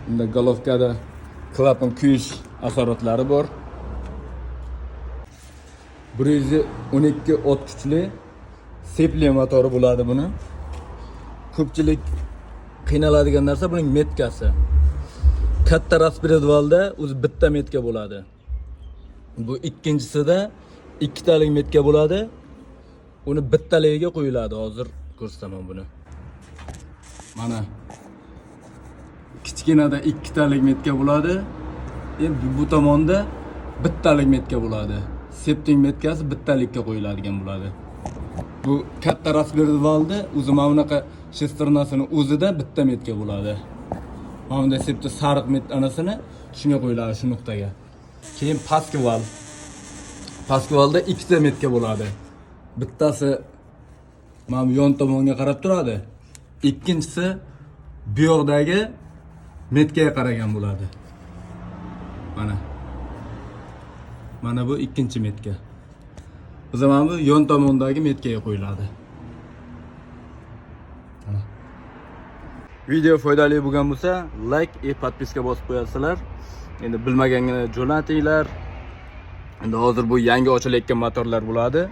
Bunda golovkada klapan kuyish asoratlari bor. 112 ot kuchli sepli motori bo'ladi buni. Ko'pchilik qiynaladigan narsa buning metkasi. Katta raspredvalda o'zi bitta metka bo'ladi. Bu ikkinchisida ikkitalik metka bo'ladi. Uni bittaligiga qo'yiladi. Hozir ko'rsataman buni. Mana kichkinada ikkitalik metka bo'ladi. Endi bu tomonda bittalik metka bo'ladi. Septing metkasi bittalikka qo'yiladigan bo'ladi. Bu katta raspredvalda o'zi mana bunaqa shesternasini o'zida bitta metka bo'ladi. Mana bunda septi sariq met anasini shunga qo'yiladi, shu nuqtaga. Keyin pastki val. Pastki valda ikkita metka bo'ladi. Bittasi mana bu yon tomonga qarab turadi. Ikkinchisi bu yoqdagi metkaga qaragan bo'ladi. Mana bu ikkinchi metka. O zaman bu yon tomondagi metkaga qo'yiladi. Video foydali bo'lgan bo'lsa, like va podpiska bosib qo'yasizlar. Endi bilmaganga jo'natinglar. Endi hozir bu yangi ochilayotgan motorlar bo'ladi.